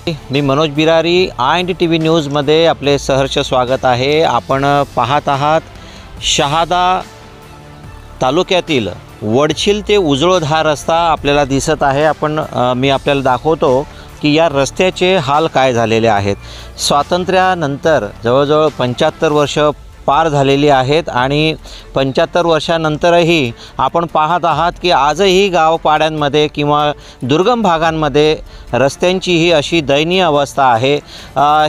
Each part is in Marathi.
मी मनोज बिरारी IND-TV न्यूजमध्ये आपले सहर्ष स्वागत आहे। आपण पाहत आहात शहादा तालुक्यातील वडछील ते उजळोद हा रस्ता आपल्याला दिसत आहे। मी आपल्याला दाखवतो की या रस्त्याचे हाल काय झालेले आहेत। स्वातंत्र्यानंतर जवळजवळ 75 वर्ष पार झालेली आहेत आणि 75 वर्षानंतरही आपण पाहत आहात की आजही गावपाड्यांमध्ये किंवा दुर्गम भागांमध्ये रस्त्यांची ही अशी दयनीय अवस्था आहे।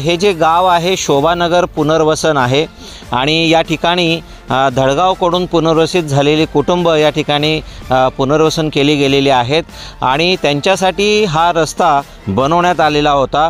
हे जे गाव आहे शोभानगर पुनर्वसन आहे आणि या ठिकाणी धडगावकडून पुनर्वसित झालेली कुटुंब या ठिकाणी पुनर्वसन केली गेलेली आहेत आणि त्यांच्यासाठी हा रस्ता बनवण्यात आलेला होता।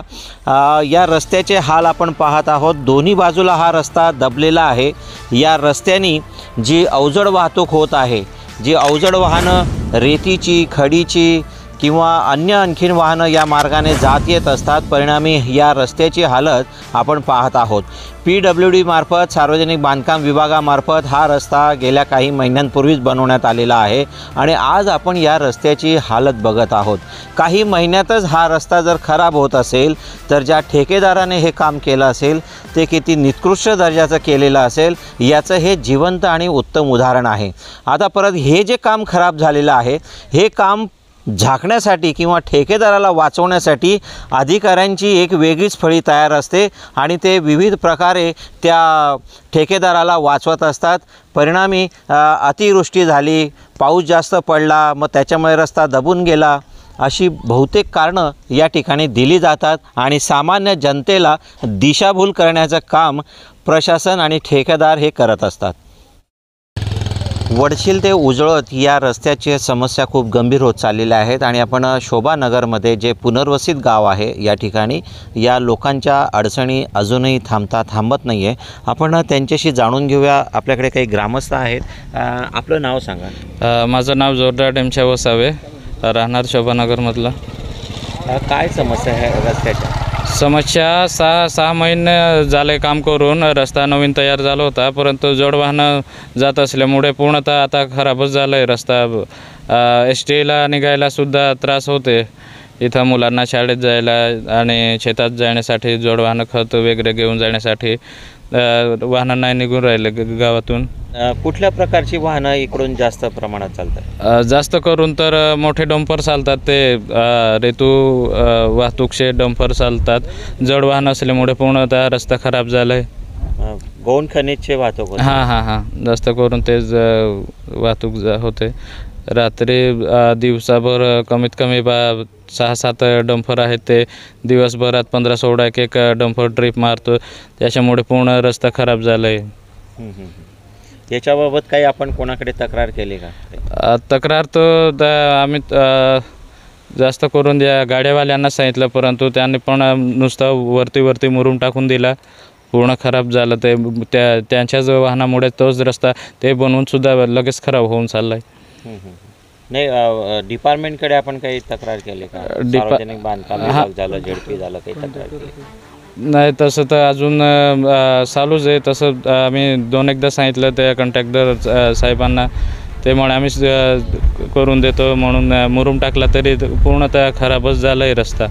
या रस्त्याचे हाल आपण पाहत आहोत। दोन्ही बाजूला हा रस्ता दबलेला आहे। या रस्त्याने जी अवजड वाहतूक होत आहे, जी अवजड वाहनं रेतीची, खडीची किंवा अन्य आणखीन वाहनं या मार्गाने जात येत असतात। परिणामी या रस्त्याची हालत आपण पाहत आहोत। PWD मार्फत, सार्वजनिक बांधकाम विभागामार्फत हा रस्ता गेल्या काही महिन्यांपूर्वीच बनवण्यात आलेला आहे आणि आज आपण या रस्त्याची हालत बघत आहोत। काही महिन्यातच हा रस्ता जर खराब होत असेल तर ज्या ठेकेदाराने हे काम केलं असेल ते किती निकृष्ट दर्जाचं केलेलं असेल याचं हे जिवंत आणि उत्तम उदाहरण आहे। आता परत हे जे काम खराब झालेलं आहे हे काम झाकण्यासाठी किंवा ठेकेदाराला वाचवण्यासाठी अधिकाऱ्यांची एक वेगळीच फळी तयार असते आणि ते विविध प्रकारे त्या ठेकेदाराला वाचवत असतात। परिणामी अतिवृष्टी झाली, पाऊस जास्त पडला, मग त्याच्यामुळे रस्ता दबून गेला, अशी बहुतेक कारणं या ठिकाणी दिली जातात आणि सामान्य जनतेला दिशाभूल करण्याचं काम प्रशासन आणि ठेकेदार हे करत असतात। वडछील ते उजळोद या रस्त्याची समस्या खूप गंभीर होत चाललेल्या आहेत आणि आपण शोभानगरमध्ये जे पुनर्वसित गाव आहे या ठिकाणी या लोकांच्या अडचणी अजूनही थांबत नाही आहे। आपण त्यांच्याशी जाणून घेऊया। आपल्याकडे काही ग्रामस्थ आहेत। आपलं नाव सांगा। माझं नाव जोरदार डेमच्या वसावे, राहणार शोभानगरमधला। काय समस्या आहे रस्त्याच्या? समस्या 6 महिने झाले काम करून रस्ता नवीन तयार झाला होता, परंतु जड वाहनं जात असल्यामुळे पूर्णतः आता खराबच झाला आहे रस्ता। STला निघायलासुद्धा त्रास होते। इथं मुलांना शाळेत जायला आणि शेतात जाण्यासाठी जड वाहनं खत वगैरे घेऊन जाण्यासाठी वाहनं नाही निघून राहिले गावातून। कुठल्या प्रकारची वाहनं इकडून जास्त प्रमाणात चालतात? जास्त करून तर मोठे डंपर चालतात, ते रेतू वाहतूकचे डंपर चालतात। जड वाहन असल्यामुळे पूर्णतः रस्ता खराब झाला आहे। गौण खनिजचे वाहतूक होते? हां, जास्त करून तेच वाहतूक होते। रात्री दिवसाभर कमीत कमी 6-7 डंपर आहेत, ते दिवसभरात 15-16 एक डंपर ट्रिप मारतो, त्याच्यामुळे पूर्ण रस्ता खराब झाला आहे। याच्याबाबत काही आपण कोणाकडे तक्रार केली का? तक्रार तर आम्ही जास्त करून या गाड्यावाल्यांना सांगितलं, परंतु त्यांनी पण नुसतं वरती मुरुम टाकून दिला, पूर्ण खराब झालं ते। त्यांच्याच वाहनामुळे तोच रस्ता ते बनवूनसुद्धा लगेच खराब होऊन चालला आहे। नाही, डिपार्टमेंटकडे आपण काही तक्रार केली का? सार्वजनिक बांधकाम विभाग झालं, ZP झालं, काही तक्रार केली? नाही, तसं तर अजून चालूच आहे। तसं आम्ही 2-एकदा सांगितलं त्या कॉन्ट्रॅक्टर साहेबांना, ते म्हणे आम्ही करून देतो म्हणून मुरुम टाकला, तरी पूर्णतः खराबच झाला आहे रस्ता।